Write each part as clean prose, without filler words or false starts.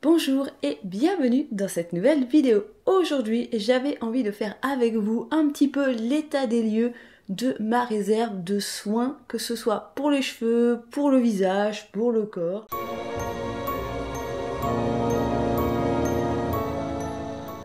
Bonjour et bienvenue dans cette nouvelle vidéo. Aujourd'hui, j'avais envie de faire avec vous un petit peu l'état des lieux de ma réserve de soins, que ce soit pour les cheveux, pour le visage, pour le corps.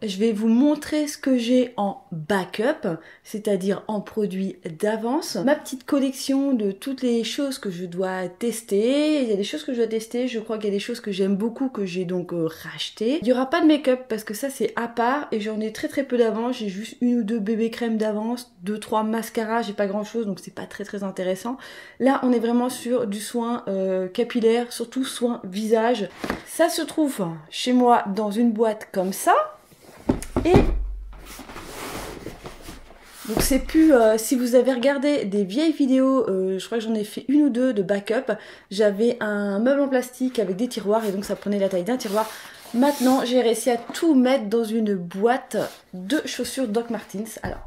Je vais vous montrer ce que j'ai en backup, c'est-à-dire en produits d'avance. Ma petite collection de toutes les choses que je dois tester. Il y a des choses que je dois tester, je crois qu'il y a des choses que j'aime beaucoup que j'ai donc racheté. Il n'y aura pas de make-up parce que ça c'est à part et j'en ai très peu d'avance. J'ai juste une ou deux bébés crèmes d'avance, 2-3 mascaras, j'ai pas grand chose donc c'est pas très intéressant. Là on est vraiment sur du soin capillaire, surtout soin visage. Ça se trouve chez moi dans une boîte comme ça. Et donc c'est plus, si vous avez regardé des vieilles vidéos, je crois que j'en ai fait une ou deux de backup, j'avais un meuble en plastique avec des tiroirs et donc ça prenait la taille d'un tiroir. Maintenant j'ai réussi à tout mettre dans une boîte de chaussures Doc Martens. Alors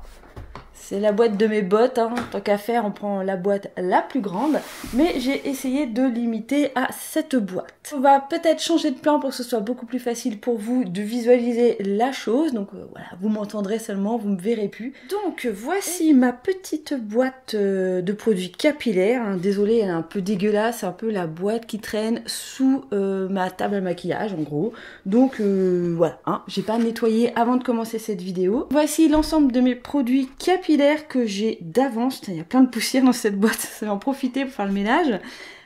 c'est la boîte de mes bottes, hein. Tant qu'à faire, on prend la boîte la plus grande. Mais j'ai essayé de limiter à cette boîte. On va peut-être changer de plan pour que ce soit beaucoup plus facile pour vous de visualiser la chose. Donc voilà, vous m'entendrez seulement, vous me verrez plus. Donc voici ma petite boîte de produits capillaires. Hein. Désolée, elle est un peu dégueulasse. C'est un peu la boîte qui traîne sous ma table à maquillage, en gros. Donc voilà, hein. J'ai pas nettoyé avant de commencer cette vidéo. Voici l'ensemble de mes produits capillaires que j'ai d'avance. Il y a plein de poussière dans cette boîte, ça va en profiter pour faire le ménage.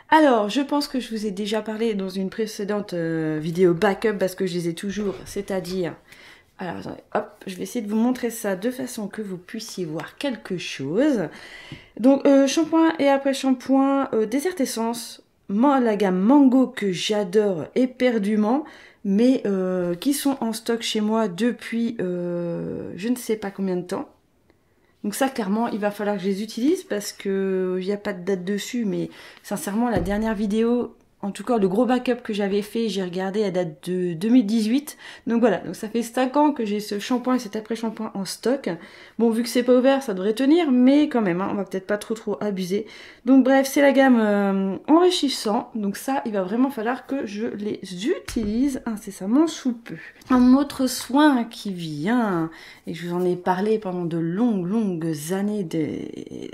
Alors, je pense que je vous ai déjà parlé dans une précédente vidéo backup parce que je les ai toujours, c'est-à-dire... Alors, attendez, hop, je vais essayer de vous montrer ça de façon que vous puissiez voir quelque chose. Donc, shampoing et après shampoing, Desert Essence, la gamme Mango que j'adore éperdument, mais qui sont en stock chez moi depuis je ne sais pas combien de temps. Donc ça, clairement, il va falloir que je les utilise parce que il n'y a pas de date dessus. Mais sincèrement, la dernière vidéo, en tout cas le gros backup que j'avais fait, j'ai regardé à date de 2018. Donc voilà, donc ça fait 5 ans que j'ai ce shampoing et cet après-shampoing en stock. Bon, vu que c'est pas ouvert, ça devrait tenir, mais quand même, hein, on va peut-être pas trop abuser. Donc bref, c'est la gamme enrichissant. Donc ça, il va vraiment falloir que je les utilise incessamment sous peu. Un autre soin qui vient, et je vous en ai parlé pendant de longues années,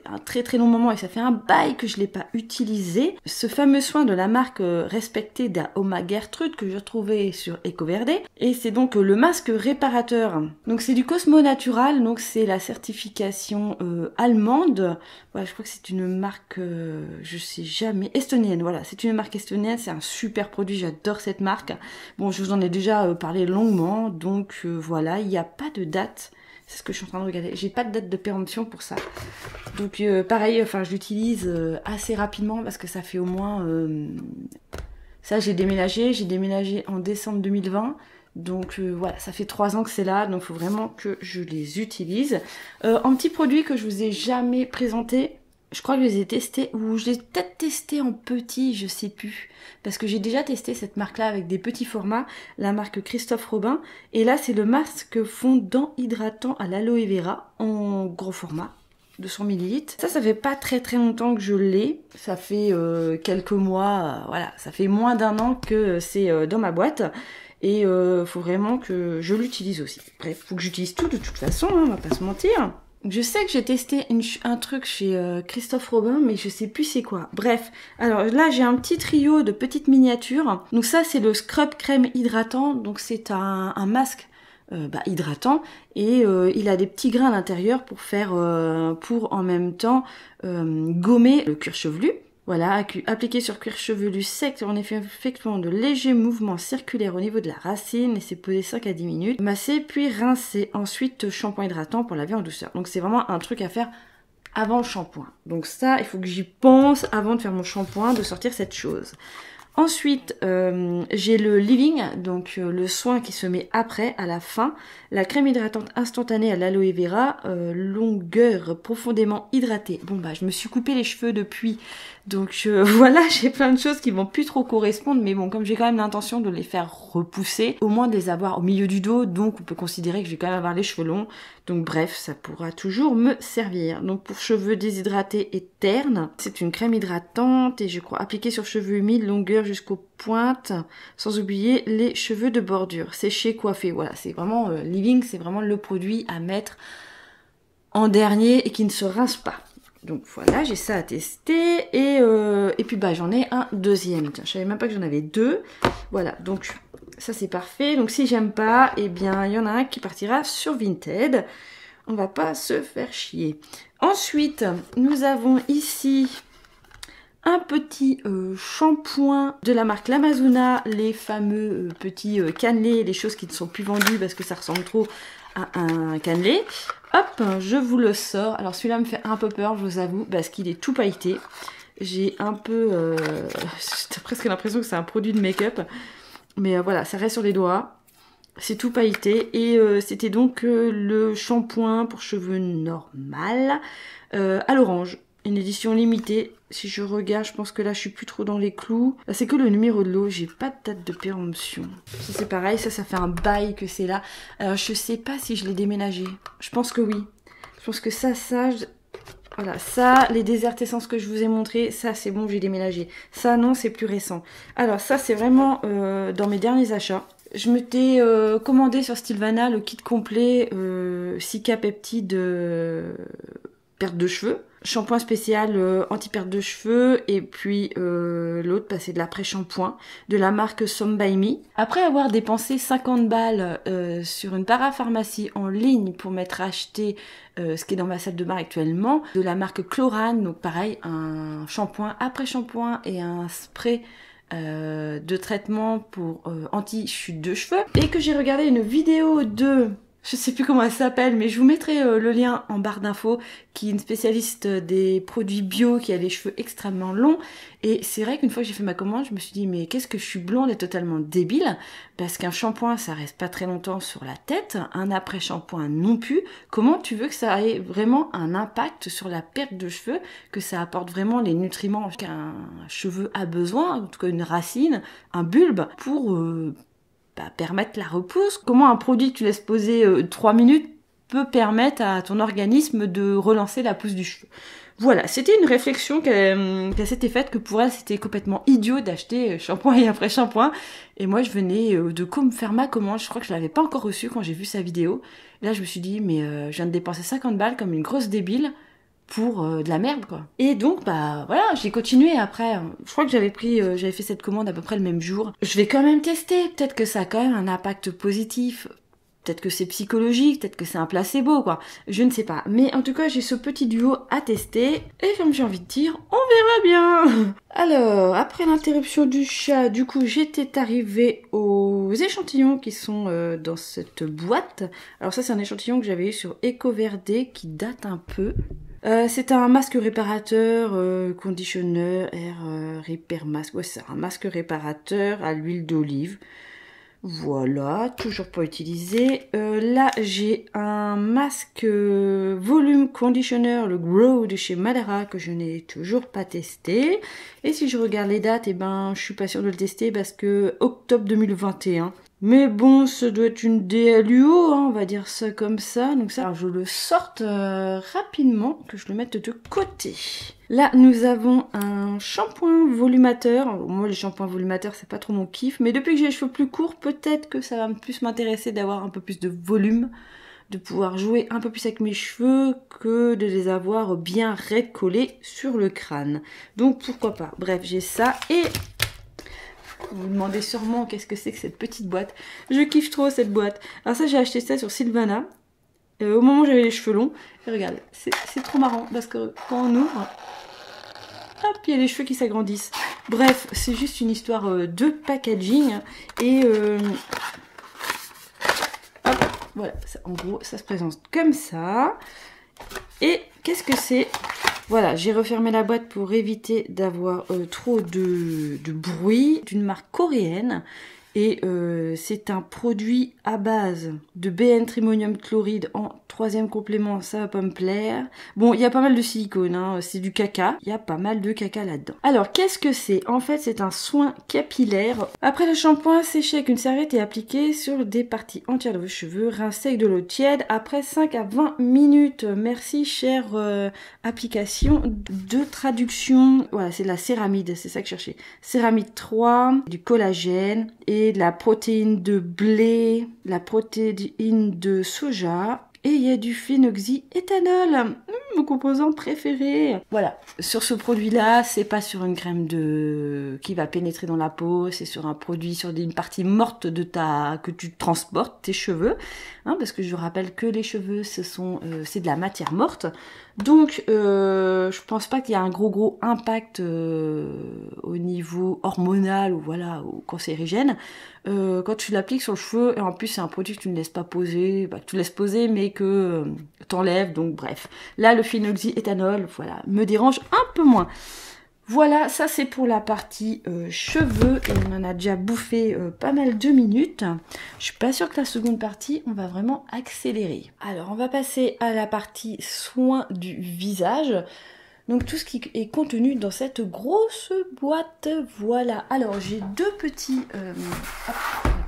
un très long moment, et ça fait un bail que je l'ai pas utilisé. Ce fameux soin de la marque respectée d'Aoma Gertrude que j'ai retrouvé sur EcoVerde, et c'est donc le masque réparateur. Donc c'est du Cosmo Natural, donc c'est la certification allemande. Voilà, je crois que c'est une marque, je sais jamais, estonienne. Voilà, c'est une marque estonienne, c'est un super produit, j'adore cette marque. Bon, je vous en ai déjà parlé longuement, donc voilà, il n'y a pas de date. C'est ce que je suis en train de regarder. J'ai pas de date de péremption pour ça. Donc pareil, enfin je l'utilise assez rapidement parce que ça fait au moins... Ça j'ai déménagé en décembre 2020. Donc voilà, ça fait 3 ans que c'est là, donc il faut vraiment que je les utilise. En petit produit que je vous ai jamais présenté, je crois que je les ai testés, ou je les ai peut-être testés en petit, je sais plus. Parce que j'ai déjà testé cette marque-là avec des petits formats, la marque Christophe Robin. Et là, c'est le masque fondant hydratant à l'aloe vera en gros format. 200 ml. Ça fait pas très longtemps que je l'ai. Ça fait quelques mois, voilà, ça fait moins d'1 an que c'est dans ma boîte. Et faut vraiment que je l'utilise aussi. Bref, faut que j'utilise tout de toute façon, hein, on va pas se mentir. Je sais que j'ai testé un truc chez Christophe Robin, mais je sais plus c'est quoi. Bref, alors là j'ai un petit trio de petites miniatures. Donc ça c'est le Scrub Crème Hydratant, donc c'est un masque hydratant et il a des petits grains à l'intérieur pour faire, pour en même temps gommer le cuir chevelu. Voilà, appliqué sur cuir chevelu sec en effectuant de légers mouvements circulaires au niveau de la racine, laissez poser 5 à 10 minutes, masser puis rincer, ensuite shampoing hydratant pour laver en douceur. Donc c'est vraiment un truc à faire avant le shampoing. Donc ça, il faut que j'y pense avant de faire mon shampoing, de sortir cette chose. Ensuite, j'ai le Living, donc le soin qui se met après, à la fin. La crème hydratante instantanée à l'aloe vera, longueur profondément hydratée. Bon bah, je me suis coupé les cheveux depuis Donc voilà, j'ai plein de choses qui vont plus trop correspondre, mais bon, comme j'ai quand même l'intention de les faire repousser, au moins de les avoir au milieu du dos, donc on peut considérer que je vais quand même avoir les cheveux longs. Donc bref, ça pourra toujours me servir. Donc pour cheveux déshydratés et ternes, c'est une crème hydratante et je crois appliquée sur cheveux humides, longueur jusqu'aux pointes, sans oublier les cheveux de bordure. Sécher, coiffer, voilà, c'est vraiment Living, c'est vraiment le produit à mettre en dernier et qui ne se rince pas. Donc voilà, j'ai ça à tester et puis bah j'en ai un deuxième. Tiens, je savais même pas que j'en avais deux. Voilà, donc ça c'est parfait. Donc si j'aime pas, eh bien il y en a un qui partira sur Vinted. On va pas se faire chier. Ensuite, nous avons ici un petit shampoing de la marque L'Amazona, les fameux petits cannelés, les choses qui ne sont plus vendues parce que ça ressemble trop à un cannelé. Hop, je vous le sors. Alors celui-là me fait un peu peur, je vous avoue, parce qu'il est tout pailleté. J'ai un peu... j'ai presque l'impression que c'est un produit de make-up. Mais voilà, ça reste sur les doigts. C'est tout pailleté. Et c'était donc le shampoing pour cheveux normal à l'orange. Une édition limitée. Si je regarde, je pense que là je suis plus trop dans les clous. C'est que le numéro de lot, j'ai pas de date de péremption. Ça c'est pareil, ça fait un bail que c'est là. Alors je sais pas si je l'ai déménagé. Je pense que oui. Je pense que voilà, ça, les Desert Essence que je vous ai montré, ça c'est bon, j'ai déménagé. Ça non, c'est plus récent. Alors ça c'est vraiment dans mes derniers achats. Je m'étais commandé sur Sylvana le kit complet Cica Peptide perte de cheveux. Shampoing spécial anti-perte de cheveux et puis l'autre c'est de l'après-shampoing de la marque Some By Me. Après avoir dépensé 50 balles sur une parapharmacie en ligne pour m'être acheté ce qui est dans ma salle de bain actuellement, de la marque Chlorane, donc pareil, un shampoing après-shampoing et un spray de traitement pour anti-chute de cheveux, et que j'ai regardé une vidéo de... Je sais plus comment elle s'appelle, mais je vous mettrai le lien en barre d'infos, qui est une spécialiste des produits bio, qui a les cheveux extrêmement longs. Et c'est vrai qu'une fois que j'ai fait ma commande, je me suis dit, mais qu'est-ce que je suis blonde et totalement débile, parce qu'un shampoing, ça reste pas très longtemps sur la tête, un après-shampoing non plus. Comment tu veux que ça ait vraiment un impact sur la perte de cheveux, que ça apporte vraiment les nutriments qu'un cheveu a besoin, en tout cas une racine, un bulbe, pour... permettre la repousse. Comment un produit que tu laisses poser 3 minutes peut permettre à ton organisme de relancer la pousse du cheveu. Voilà, c'était une réflexion qu'elle s'était faite, que pour elle c'était complètement idiot d'acheter shampoing et après shampoing. Et moi je venais de me faire ma commande, je crois que je l'avais pas encore reçue quand j'ai vu sa vidéo. Et là je me suis dit, mais je viens de dépenser 50 balles comme une grosse débile pour de la merde quoi. Et donc bah voilà, j'ai continué après. Je crois que j'avais fait cette commande à peu près le même jour. Je vais quand même tester, peut-être que ça a quand même un impact positif. Peut-être que c'est psychologique, peut-être que c'est un placebo quoi. Je ne sais pas. Mais en tout cas j'ai ce petit duo à tester. Et comme j'ai envie de dire, on verra bien. Alors, après l'interruption du chat, du coup j'étais arrivée aux échantillons qui sont dans cette boîte. Alors ça c'est un échantillon que j'avais eu sur EcoVerde qui date un peu. C'est un masque réparateur, conditionneur, air repair mask. Ouais, c'est un masque réparateur à l'huile d'olive. Voilà, toujours pas utilisé. Là, j'ai un masque volume conditioner, le Grow de chez Madara, que je n'ai toujours pas testé. Et si je regarde les dates, eh ben, je suis pas sûre de le tester parce que octobre 2021. Mais bon, ça doit être une DLUO, hein, on va dire ça comme ça. Donc ça, alors je le sorte rapidement, que je le mette de côté. Là, nous avons un shampoing volumateur. Alors, moi, les shampoings volumateurs, c'est pas trop mon kiff. Mais depuis que j'ai les cheveux plus courts, peut-être que ça va plus m'intéresser d'avoir un peu plus de volume, de pouvoir jouer un peu plus avec mes cheveux que de les avoir bien raide collés sur le crâne. Donc, pourquoi pas. Bref, j'ai ça et... Vous vous demandez sûrement qu'est-ce que c'est que cette petite boîte. Je kiffe trop cette boîte. Alors ça, j'ai acheté ça sur Sylvana. Au moment où j'avais les cheveux longs. Et regardez, c'est trop marrant parce que quand on ouvre, hop, il y a les cheveux qui s'agrandissent. Bref, c'est juste une histoire de packaging. Et hop, voilà. Ça, en gros, ça se présente comme ça. Et qu'est-ce que c'est ? Voilà, j'ai refermé la boîte pour éviter d'avoir trop de bruit, d'une marque coréenne. Et c'est un produit à base de BN-trimonium chloride en 3e complément, ça va pas me plaire. Bon, il y a pas mal de silicone, hein, c'est du caca, il y a pas mal de caca là-dedans. Alors, qu'est-ce que c'est? En fait, c'est un soin capillaire. Après le shampoing, séché avec une serviette et appliqué sur des parties entières de vos cheveux, rincez avec de l'eau tiède après 5 à 20 minutes. Merci, chère application de traduction. Voilà, c'est de la céramide, c'est ça que je cherchais. Céramide 3, du collagène et de la protéine de blé, la protéine de soja. Et il y a du phénoxyéthanol, mon composant préféré. Voilà, sur ce produit-là, c'est pas sur une crème qui va pénétrer dans la peau, c'est sur un produit, sur une partie morte que tu transportes, tes cheveux. Hein, parce que je vous rappelle que les cheveux, c'est de la matière morte. Donc, je pense pas qu'il y a un gros impact au niveau hormonal ou voilà, ou cancérigène. Quand tu l'appliques sur le cheveu, et en plus c'est un produit que tu ne laisses pas poser, que tu laisses poser mais que t'enlèves, donc bref. Là, le phénoxyéthanol, voilà, me dérange un peu moins. Voilà, ça c'est pour la partie cheveux, et on en a déjà bouffé pas mal de minutes. Je suis pas sûre que la seconde partie, on va vraiment accélérer. Alors, on va passer à la partie soins du visage. Donc tout ce qui est contenu dans cette grosse boîte, voilà. Alors j'ai deux petits...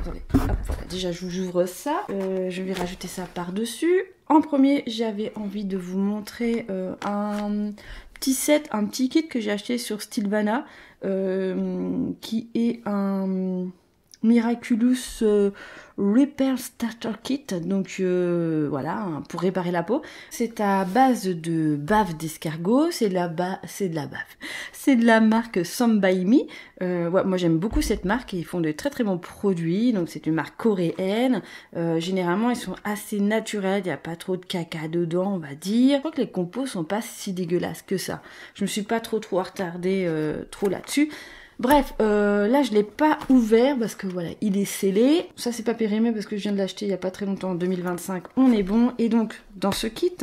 attendez, hop, voilà. Déjà j'ouvre ça, je vais rajouter ça par-dessus. En premier, j'avais envie de vous montrer un petit set, un petit kit que j'ai acheté sur Stilvana, qui est un Miraculous Repair Starter Kit, donc voilà, pour réparer la peau. C'est à base de bave d'escargot, c'est de la marque Some By Me. Ouais, moi j'aime beaucoup cette marque et ils font de très très bons produits, donc c'est une marque coréenne. Généralement ils sont assez naturels, il n'y a pas trop de caca dedans, on va dire. Je crois que les compos sont pas si dégueulasses que ça. Je me suis pas trop attardée trop là-dessus. Bref, là je l'ai pas ouvert parce que voilà, il est scellé. Ça c'est pas périmé parce que je viens de l'acheter il y a pas très longtemps, en 2025, on est bon. Et donc dans ce kit,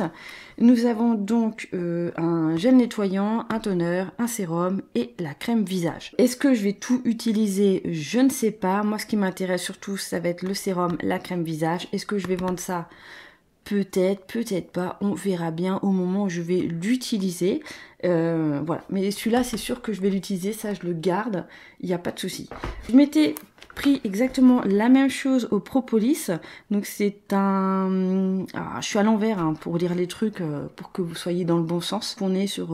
nous avons donc un gel nettoyant, un toner, un sérum et la crème visage. Est-ce que je vais tout utiliser? Je ne sais pas. Moi ce qui m'intéresse surtout, ça va être le sérum, la crème visage. Est-ce que je vais vendre ça? Peut-être, peut-être pas, on verra bien au moment où je vais l'utiliser. Voilà, mais celui-là c'est sûr que je vais l'utiliser, ça je le garde, il n'y a pas de souci. Je m'étais pris exactement la même chose au propolis, donc c'est un... Alors, je suis à l'envers hein, pour lire les trucs, pour que vous soyez dans le bon sens. On est sur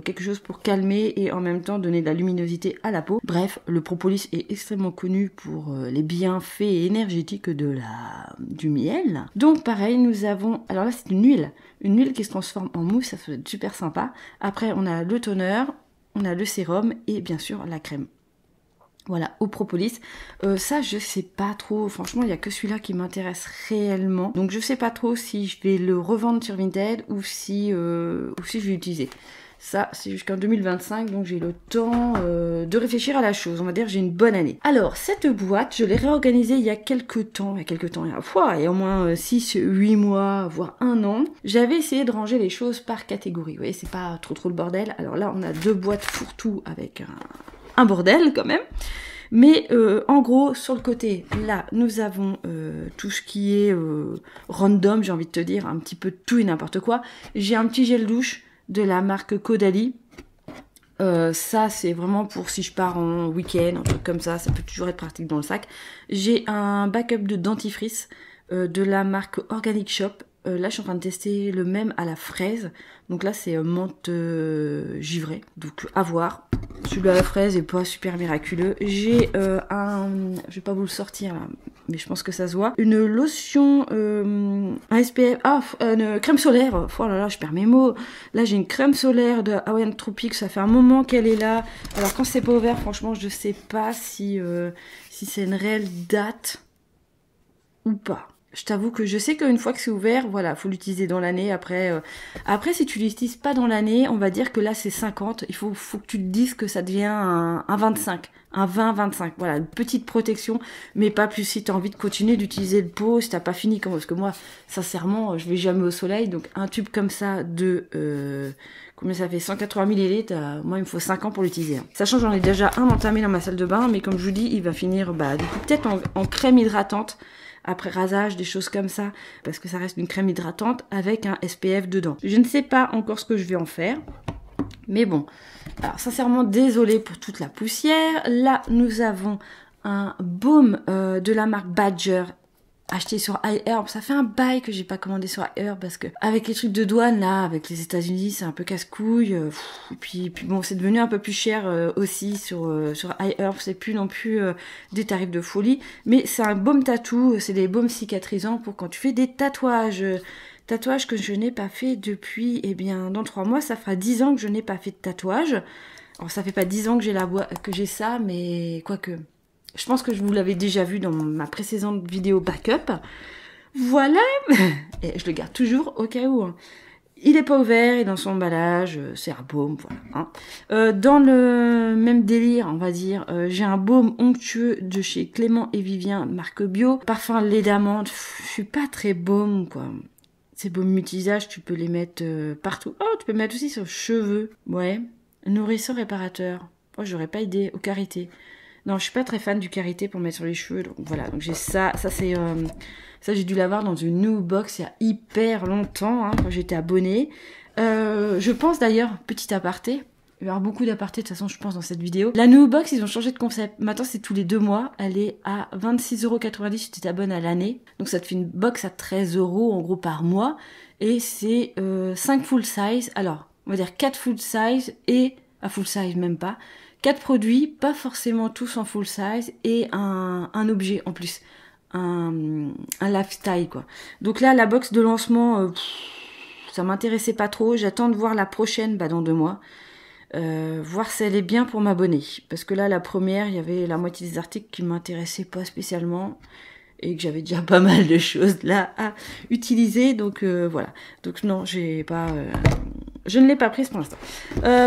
quelque chose pour calmer et en même temps donner de la luminosité à la peau. Bref, le propolis est extrêmement connu pour les bienfaits énergétiques du miel. Donc pareil, nous avons... Alors là c'est une huile qui se transforme en mousse, ça peut être super sympa. Après on a le toner, on a le sérum et bien sûr la crème. Voilà, au propolis. Ça, je sais pas trop. Franchement, il n'y a que celui-là qui m'intéresse réellement. Donc, je sais pas trop si je vais le revendre sur Vinted ou si je vais l'utiliser. Ça, c'est jusqu'en 2025, donc j'ai le temps de réfléchir à la chose. On va dire j'ai une bonne année. Alors, cette boîte, je l'ai réorganisée il y a quelques temps. Il y a au moins 6-8 mois, voire 1 an. J'avais essayé de ranger les choses par catégorie. Vous voyez, c'est pas trop le bordel. Alors là, on a 2 boîtes fourre-tout avec un bordel quand même. Mais en gros, sur le côté, là, nous avons tout ce qui est random, j'ai envie de te dire, un petit peu de tout et n'importe quoi. J'ai un petit gel douche de la marque Caudalie. Ça, c'est vraiment pour si je pars en week-end, un truc comme ça peut toujours être pratique dans le sac. J'ai un backup de dentifrice de la marque Organic Shop. Là, je suis en train de tester le même à la fraise. Donc là, c'est menthe givrée. Donc, à voir. Celui à la fraise est pas super miraculeux. J'ai je vais pas vous le sortir là, mais je pense que ça se voit. Une lotion, un SPF, une crème solaire. Oh là là, je perds mes mots. Là, j'ai une crème solaire de Hawaiian Tropics. Ça fait un moment qu'elle est là. Alors, quand c'est pas ouvert, franchement, je sais pas si c'est une réelle date ou pas. Je t'avoue que je sais qu'une fois que c'est ouvert, voilà, faut l'utiliser dans l'année. Après, si tu l'utilises pas dans l'année, on va dire que là c'est 50. Il faut que tu te dises que ça devient un 25, un 20-25. Voilà, une petite protection, mais pas plus si tu as envie de continuer d'utiliser le pot, si t'as pas fini. Parce que moi, sincèrement, je vais jamais au soleil. Donc un tube comme ça de Combien ça fait? 180 millilitres. Moi, il me faut 5 ans pour l'utiliser. Hein. Sachant que j'en ai déjà un entamé dans ma salle de bain, mais comme je vous dis, il va finir du coup, peut-être en crème hydratante. Après rasage, des choses comme ça, parce que ça reste une crème hydratante avec un SPF dedans. Je ne sais pas encore ce que je vais en faire, mais bon. Alors sincèrement, désolée pour toute la poussière. Là, nous avons un baume de la marque Badger, acheté sur iHerb. Ça fait un bail que j'ai pas commandé sur iHerb parce que avec les trucs de douane là, avec les États-Unis, c'est un peu casse-couille. Et puis bon, c'est devenu un peu plus cher aussi sur iHerb. C'est plus non plus des tarifs de folie, mais c'est un baume tatou. C'est des baumes cicatrisants pour quand tu fais des tatouages. Tatouage que je n'ai pas fait depuis, eh bien, dans 3 mois, ça fera 10 ans que je n'ai pas fait de tatouage. Alors, ça fait pas 10 ans que j'ai ça, mais quoique. Je pense que je vous l'avais déjà vu dans ma précédente vidéo backup. Voilà. Et je le garde toujours au cas où. Hein. Il n'est pas ouvert, il est dans son emballage, c'est un baume, voilà. Hein. Dans le même délire, on va dire, j'ai un baume onctueux de chez Clément et Vivien, marque bio. Parfum lait d'amande, je suis pas très baume, quoi. Ces baumes multi-usages, tu peux les mettre partout. Oh, tu peux mettre aussi sur cheveux. Ouais. Nourrissant réparateur. Oh, j'aurais pas idée. Au karité. Non, je suis pas très fan du karité pour mettre sur les cheveux. Donc voilà, donc j'ai ça. Ça, c'est... ça, j'ai dû l'avoir dans une new box il y a hyper longtemps, hein, quand j'étais abonnée. Je pense d'ailleurs, petit aparté, il va y avoir beaucoup d'apartés de toute façon, je pense, dans cette vidéo. La new box, ils ont changé de concept. Maintenant, c'est tous les 2 mois. Elle est à 26,90 € si tu t'abonnes à l'année. Donc, ça te fait une box à 13 € en gros par mois. Et c'est 5 full size. Alors, on va dire 4 full size et... à full size, même pas. 4 produits, pas forcément tous en full size. Et un objet en plus. Un lifestyle, quoi. Donc là, la box de lancement, ça m'intéressait pas trop. J'attends de voir la prochaine, dans 2 mois. Voir si elle est bien pour m'abonner. Parce que là, la première, il y avait la moitié des articles qui m'intéressaient pas spécialement. Et que j'avais déjà pas mal de choses là à utiliser. Donc voilà. Donc non, j'ai pas... je ne l'ai pas prise pour l'instant.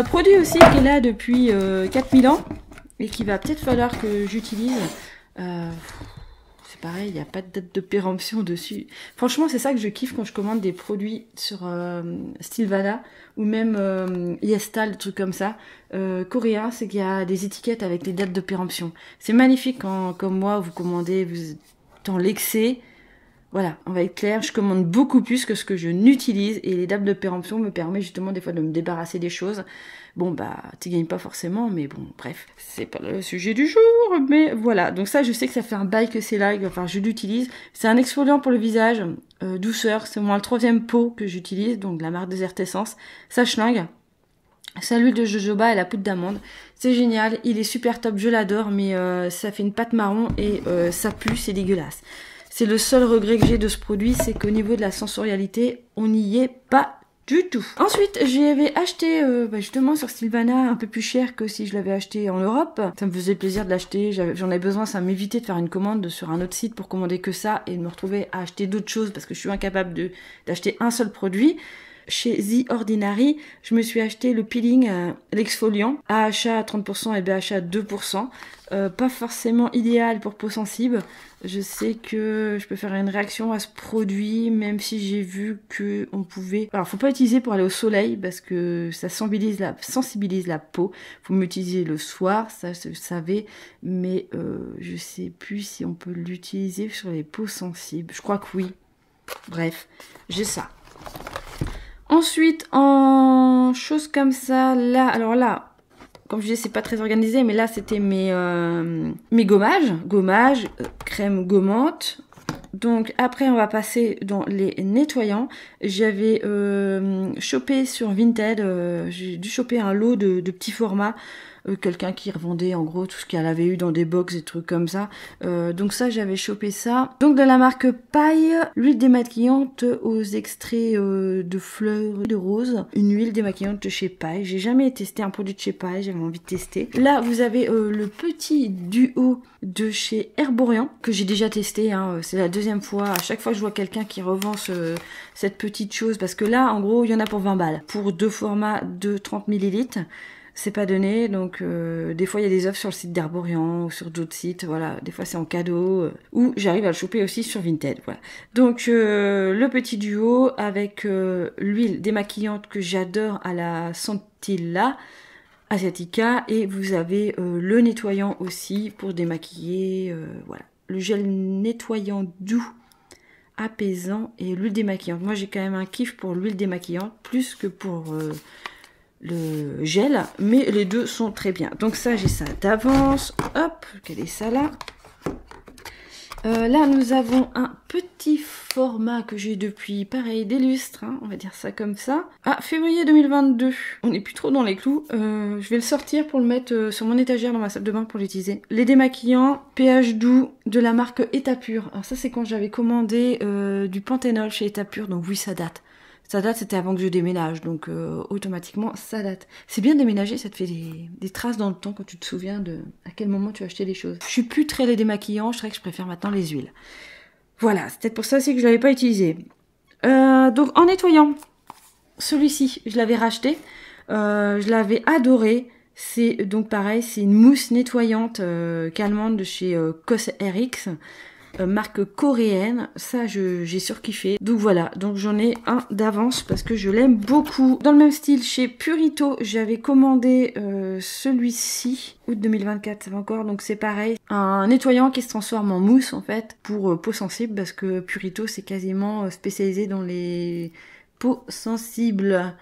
Produit aussi qui est là depuis 4000 ans. Et qui va peut-être falloir que j'utilise. C'est pareil, il n'y a pas de date de péremption dessus. Franchement, c'est ça que je kiffe quand je commande des produits sur Stilvana ou même Yestal, des trucs comme ça. Coréen, c'est qu'il y a des étiquettes avec les dates de péremption. C'est magnifique quand, comme moi, vous commandez, vous êtes dans l'excès. Voilà, on va être clair, je commande beaucoup plus que ce que je n'utilise et les dates de péremption me permettent justement des fois de me débarrasser des choses. Bon tu gagnes pas forcément, mais bon, bref, c'est pas le sujet du jour, mais voilà. Donc ça, je sais que ça fait un bail que c'est là, enfin je l'utilise. C'est un exfoliant pour le visage, douceur, c'est au moins le 3e pot que j'utilise, donc la marque Desert Essence. Ça schlingue. C'est l'huile de jojoba et la poudre d'amande. C'est génial, il est super top, je l'adore, mais ça fait une pâte marron et ça pue, c'est dégueulasse. C'est le seul regret que j'ai de ce produit, c'est qu'au niveau de la sensorialité, on n'y est pas du tout. Ensuite, j'avais acheté justement sur Stilvana un peu plus cher que si je l'avais acheté en Europe. Ça me faisait plaisir de l'acheter, j'en avais besoin, ça m'évitait de faire une commande sur un autre site pour commander que ça et de me retrouver à acheter d'autres choses parce que je suis incapable d'acheter un seul produit. Chez The Ordinary, je me suis acheté le peeling, l'exfoliant, AHA à 30% et BHA à 2%. Pas forcément idéal pour peau sensible. Je sais que je peux faire une réaction à ce produit, même si j'ai vu que on pouvait... Alors, faut pas utiliser pour aller au soleil, parce que ça sensibilise la peau. Faut m'utiliser le soir, ça je savais, mais je sais plus si on peut l'utiliser sur les peaux sensibles. Je crois que oui. Bref, j'ai ça. Ensuite, en choses comme ça, là, alors là, comme je disais, c'est pas très organisé, mais là, c'était mes gommages, crème gommante. Donc, après, on va passer dans les nettoyants. J'avais chopé sur Vinted, j'ai dû choper un lot de petits formats. Quelqu'un qui revendait en gros tout ce qu'elle avait eu dans des box et trucs comme ça. Donc ça, j'avais chopé ça. Donc de la marque Paille, l'huile démaquillante aux extraits de fleurs de rose. Une huile démaquillante de chez Paille. J'ai jamais testé un produit de chez Paille, j'avais envie de tester. Là, vous avez le petit duo de chez Herborian que j'ai déjà testé. Hein. C'est la 2e fois. À chaque fois que je vois quelqu'un qui revend cette petite chose, parce que là, en gros, il y en a pour 20 balles. Pour 2 formats de 30 ml. c'est pas donné, donc des fois il y a des offres sur le site d'Herborian ou sur d'autres sites, voilà, des fois c'est en cadeau, ou j'arrive à le choper aussi sur Vinted, voilà. Donc le petit duo avec l'huile démaquillante que j'adore à la Scintilla Asiatica, et vous avez le nettoyant aussi pour démaquiller, voilà. Le gel nettoyant doux, apaisant, et l'huile démaquillante. Moi j'ai quand même un kiff pour l'huile démaquillante, plus que pour le gel, mais les deux sont très bien. Donc ça, j'ai ça d'avance. Hop, quel est ça là? Là, nous avons un petit format que j'ai depuis, pareil, des lustres, hein, on va dire ça comme ça. Ah, février 2022. On n'est plus trop dans les clous. Je vais le sortir pour le mettre sur mon étagère dans ma salle de bain pour l'utiliser. Les démaquillants pH doux de la marque Etapure. Alors ça, c'est quand j'avais commandé du Panthenol chez Etapure, donc oui, ça date. Ça date, c'était avant que je déménage, donc automatiquement, ça date. C'est bien déménager, ça te fait des traces dans le temps quand tu te souviens de à quel moment tu as acheté les choses. Je suis plus très les démaquillants, je dirais que je préfère maintenant les huiles. Voilà, c'est peut-être pour ça aussi que je ne l'avais pas utilisé. Donc en nettoyant, celui-ci, je l'avais racheté, je l'avais adoré. C'est donc pareil, c'est une mousse nettoyante calmante de chez Cosrx. Marque coréenne, ça j'ai surkiffé. Donc voilà, donc j'en ai un d'avance parce que je l'aime beaucoup. Dans le même style, chez Purito, j'avais commandé celui-ci, août 2024, ça va encore, donc c'est pareil. Un nettoyant qui se transforme en mousse en fait, pour peau sensible, parce que Purito c'est quasiment spécialisé dans les peaux sensibles.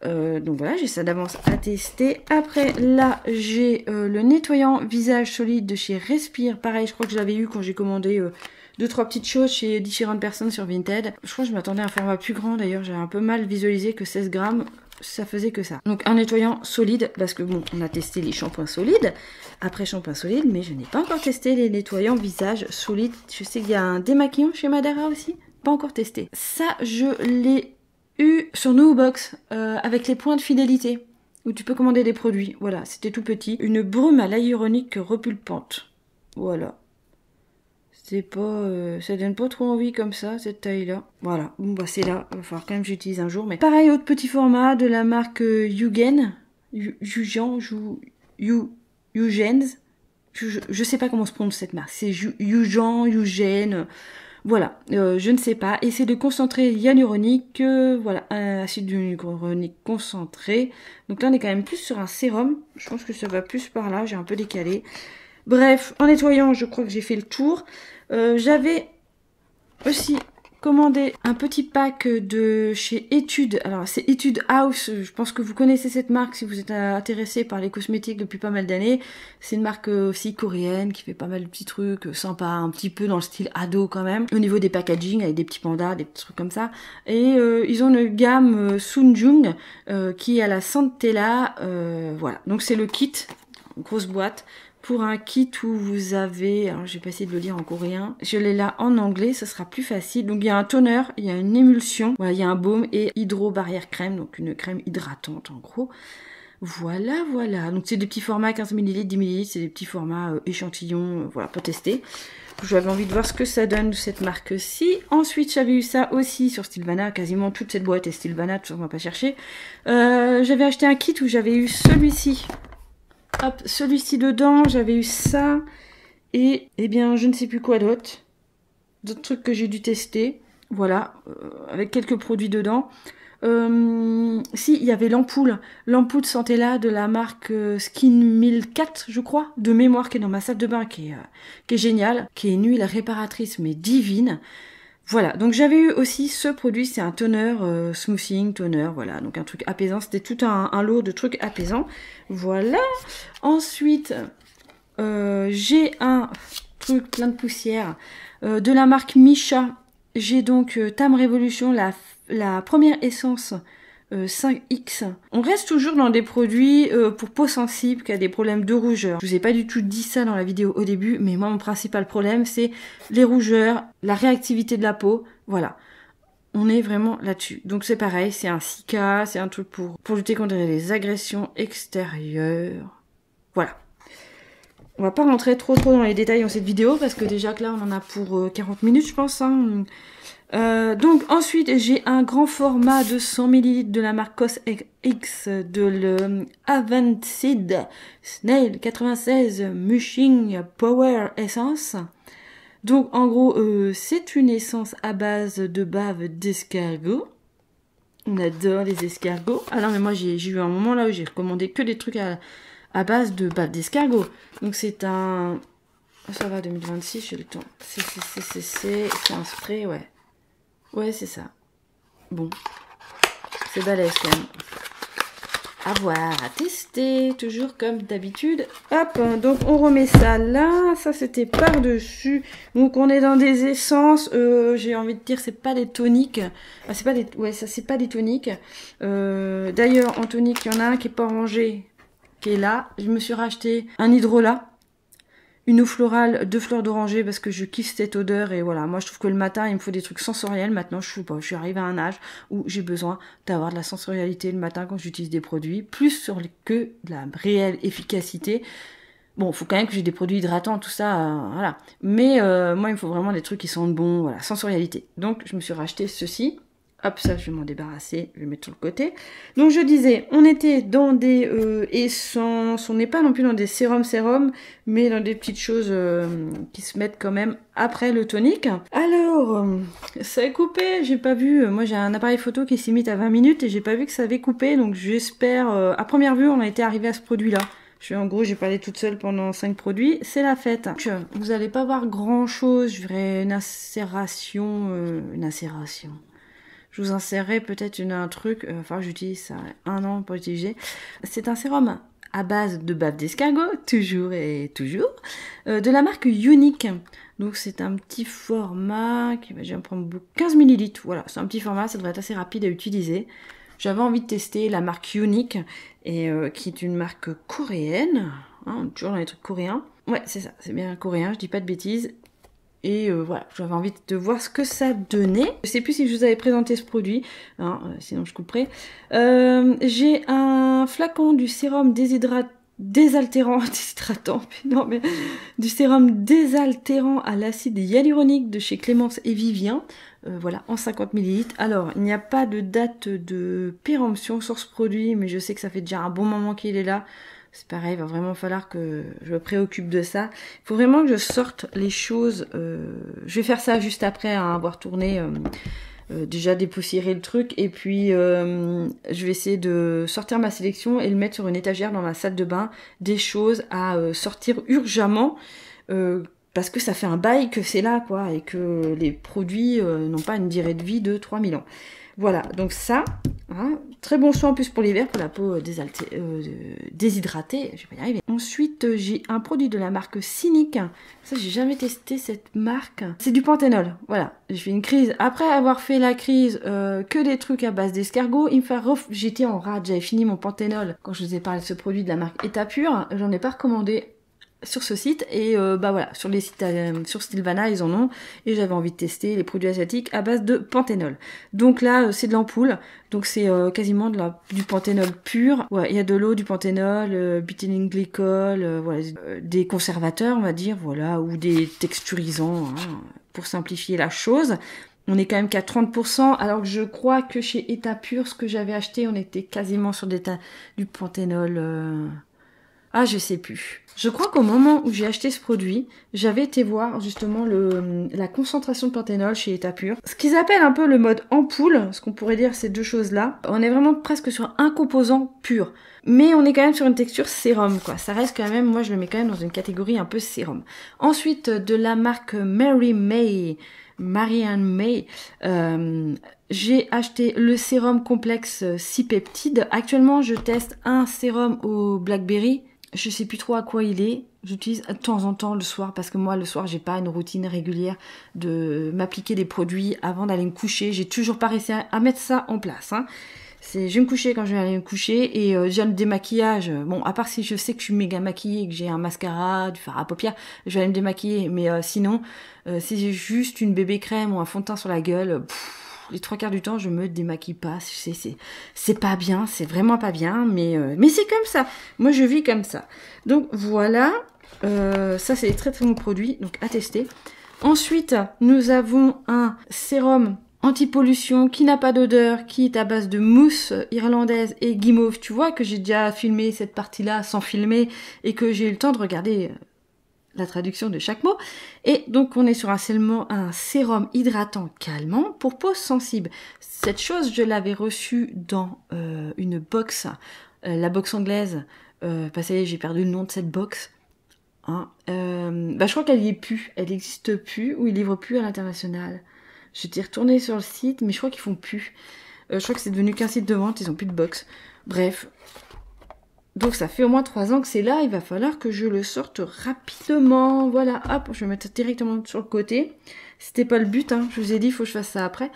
Donc voilà, j'ai ça d'avance à tester. Après, là, j'ai le nettoyant visage solide de chez Respire. Pareil, je crois que je l'avais eu quand j'ai commandé 2-3 petites choses chez différentes personnes sur Vinted. Je crois que je m'attendais à un format plus grand, d'ailleurs. J'ai un peu mal visualisé que 16 grammes, ça faisait que ça. Donc un nettoyant solide, parce que bon, on a testé les shampoings solides. Après shampoing solide, mais je n'ai pas encore testé les nettoyants visage solides. Je sais qu'il y a un démaquillant chez Madara aussi. Pas encore testé. Ça, je l'ai eu sur Noobox avec les points de fidélité où tu peux commander des produits. Voilà, c'était tout petit. Une brume à l'hyaluronique repulpante. Voilà. C'est pas, ça donne pas trop envie comme ça, cette taille-là. Voilà, bon bah c'est là. Il va falloir quand même que j'utilise un jour. Mais pareil, autre petit format de la marque Yugen. Yugens. Je sais pas comment se prononce cette marque. C'est Yugen. Voilà, je ne sais pas. Et c'est de concentrer hyaluronique, voilà, un acide hyaluronique concentré. Donc là, on est quand même plus sur un sérum. Je pense que ça va plus par là, j'ai un peu décalé. Bref, en nettoyant, je crois que j'ai fait le tour. J'avais aussi commandé un petit pack de chez Etude. Alors, c'est Etude House. Je pense que vous connaissez cette marque si vous êtes intéressé par les cosmétiques depuis pas mal d'années. C'est une marque aussi coréenne qui fait pas mal de petits trucs sympas, un petit peu dans le style ado quand même. Au niveau des packaging, avec des petits pandas, des petits trucs comme ça. Et ils ont une gamme Sunjung qui est à la Scintilla. Voilà, donc c'est le kit, grosse boîte. Pour un kit où vous avez, alors je vais pas essayer de le lire en coréen, je l'ai là en anglais, ça sera plus facile. Donc il y a un toner, il y a une émulsion, voilà, il y a un baume et hydro barrière crème, donc une crème hydratante en gros. Voilà, voilà. Donc c'est des petits formats 15 ml, 10 ml, c'est des petits formats échantillons, voilà, pour tester. J'avais envie de voir ce que ça donne de cette marque-ci. Ensuite, j'avais eu ça aussi sur Stilvana, quasiment toute cette boîte est Stilvana, on va pas chercher. J'avais acheté un kit où j'avais eu celui-ci. Hop, celui-ci dedans, j'avais eu ça, et eh bien, je ne sais plus quoi d'autre. D'autres trucs que j'ai dû tester, voilà, avec quelques produits dedans. Si, il y avait l'ampoule de Santella de la marque Skin 1004, je crois, de mémoire, qui est dans ma salle de bain, qui est géniale, qui est une huile réparatrice, mais divine. Voilà, donc j'avais eu aussi ce produit, c'est un toner, smoothing, toner, voilà, donc un truc apaisant, c'était tout un lot de trucs apaisants, voilà. Ensuite, j'ai un truc plein de poussière de la marque Misha, j'ai donc Tam Revolution, la première essence 5X. On reste toujours dans des produits pour peau sensible qui a des problèmes de rougeur. Je vous ai pas du tout dit ça dans la vidéo au début, mais moi mon principal problème c'est les rougeurs, la réactivité de la peau, voilà. On est vraiment là-dessus. Donc c'est pareil, c'est un Cica, c'est un truc pour lutter contre les agressions extérieures. Voilà. On va pas rentrer trop dans les détails dans cette vidéo parce que déjà que là on en a pour 40 minutes je pense. Hein. Donc ensuite j'ai un grand format de 100 ml de la marque Cos X de le Avancid Snail 96 Mushing Power Essence. Donc en gros c'est une essence à base de bave d'escargot. On adore les escargots. Ah non mais moi j'ai eu un moment là où j'ai recommandé que des trucs à base de bave d'escargot. Donc c'est un... Ça va 2026, j'ai le temps. C'est un spray, ouais. Ouais, c'est ça. Bon. C'est balèze quand même. À voir, à tester. Toujours comme d'habitude. Hop, donc on remet ça là. Ça, c'était par-dessus. Donc on est dans des essences. J'ai envie de dire, c'est pas des toniques. Ah, c'est pas des... Ouais, ça, c'est pas des toniques. D'ailleurs, en tonique, il y en a un qui est pas rangé. Qui est là. Je me suis racheté un hydrolat. Une eau florale, 2 fleurs d'oranger parce que je kiffe cette odeur et voilà. Moi, je trouve que le matin, il me faut des trucs sensoriels. Maintenant, je suis arrivée à un âge où j'ai besoin d'avoir de la sensorialité le matin quand j'utilise des produits, plus que de la réelle efficacité. Bon, il faut quand même que j'ai des produits hydratants, tout ça, voilà. Mais moi, il me faut vraiment des trucs qui sentent bon, voilà, sensorialité. Donc, je me suis racheté ceci. Hop, ça, je vais m'en débarrasser, je vais mettre sur le côté. Donc, je disais, on était dans des essences, on n'est pas non plus dans des sérums, mais dans des petites choses qui se mettent quand même après le tonique. Alors, ça a coupé, j'ai pas vu, moi j'ai un appareil photo qui s'imite à 20 minutes et j'ai pas vu que ça avait coupé, donc j'espère, à première vue, on a été arrivé à ce produit-là. En gros, j'ai parlé toute seule pendant 5 produits, c'est la fête. Donc, vous allez pas voir grand-chose, je verrai une incération, Je vous insérerai peut-être un truc, enfin j'utilise ça 1 an pour l'utiliser. C'est un sérum à base de bave d'escargot, toujours et toujours, de la marque Unique. Donc c'est un petit format qui va, je vais en prendre 15 ml. Voilà, c'est un petit format, ça devrait être assez rapide à utiliser. J'avais envie de tester la marque Unique, et qui est une marque coréenne, hein, toujours dans les trucs coréens. Ouais, c'est ça, c'est bien coréen, je dis pas de bêtises. Et voilà, j'avais envie de voir ce que ça donnait. Je sais plus si je vous avais présenté ce produit, hein, sinon je couperai. J'ai un flacon du sérum désaltérant, du sérum désaltérant à l'acide hyaluronique de chez Clémence et Vivien. Voilà, en 50 ml. Alors, il n'y a pas de date de péremption sur ce produit, mais je sais que ça fait déjà un bon moment qu'il est là. C'est pareil, il va vraiment falloir que je me préoccupe de ça. Il faut vraiment que je sorte les choses. Je vais faire ça juste après avoir tourné, déjà dépoussiérer le truc. Et puis, je vais essayer de sortir ma sélection et le mettre sur une étagère dans ma salle de bain. Des choses à sortir urgemment. Parce que ça fait un bail que c'est là, quoi. Et que les produits n'ont pas une durée de vie de 3000 ans. Voilà, donc ça, hein, très bon soin en plus pour l'hiver, pour la peau déshydratée, je vais pas y arriver. Ensuite, j'ai un produit de la marque Cynic. Ça, j'ai jamais testé cette marque. C'est du panthénol, voilà. J'ai fait une crise. Après avoir fait la crise, que des trucs à base d'escargot, j'étais en rade, j'avais fini mon panthénol. Quand je vous ai parlé de ce produit de la marque Etapure, j'en ai pas recommandé sur ce site et bah voilà, sur les sites sur Sylvana ils en ont et j'avais envie de tester les produits asiatiques à base de panthénol. Donc là c'est de l'ampoule, donc c'est quasiment du panthénol pur. Ouais, il y a de l'eau, du panthénol, butylene glycol, voilà, des conservateurs on va dire, voilà, ou des texturisants hein, pour simplifier la chose. On est quand même qu'à 30%, alors que je crois que chez Etapure, ce que j'avais acheté, on était quasiment sur du panthénol. Ah, je sais plus. Je crois qu'au moment où j'ai acheté ce produit, j'avais été voir justement la concentration de panthénol chez Etapure. Ce qu'ils appellent un peu le mode ampoule, ce qu'on pourrait dire ces deux choses-là. On est vraiment presque sur un composant pur. Mais on est quand même sur une texture sérum, quoi. Ça reste quand même, moi je le mets quand même dans une catégorie un peu sérum. Ensuite, de la marque Marianne May, j'ai acheté le sérum complexe 6 peptides. Actuellement, je teste un sérum au blackberry. Je sais plus trop à quoi il est. J'utilise de temps en temps le soir parce que moi le soir j'ai pas une routine régulière de m'appliquer des produits avant d'aller me coucher. J'ai toujours pas réussi à mettre ça en place. Hein. Je vais me coucher quand je vais aller me coucher et déjà le démaquillage. Bon, à part si je sais que je suis méga maquillée, que j'ai un mascara, du fard à paupières, je vais aller me démaquiller. Mais sinon, si j'ai juste une bébé crème ou un fond de teint sur la gueule, les 3/4 du temps, je me démaquille pas. C'est pas bien, c'est vraiment pas bien, mais c'est comme ça. Moi, je vis comme ça. Donc voilà, ça c'est des très très bons produits, donc à tester. Ensuite, nous avons un sérum anti-pollution qui n'a pas d'odeur, qui est à base de mousse irlandaise et guimauve. Tu vois que j'ai déjà filmé cette partie-là sans filmer et que j'ai eu le temps de regarder la traduction de chaque mot. Et donc on est sur un sérum hydratant calmant pour peau sensible. Cette chose, je l'avais reçue dans une box, la box anglaise. Ça y est, j'ai perdu le nom de cette box. Hein. Je crois qu'elle y est plus, elle n'existe plus ou ils livrent plus à l'international. J'étais retournée sur le site, mais je crois qu'ils font plus. Je crois que c'est devenu qu'un site de vente, ils ont plus de box. Bref. Donc ça fait au moins 3 ans que c'est là, il va falloir que je le sorte rapidement. Voilà, hop, je vais mettre directement sur le côté. C'était pas le but, hein. Je vous ai dit, il faut que je fasse ça après.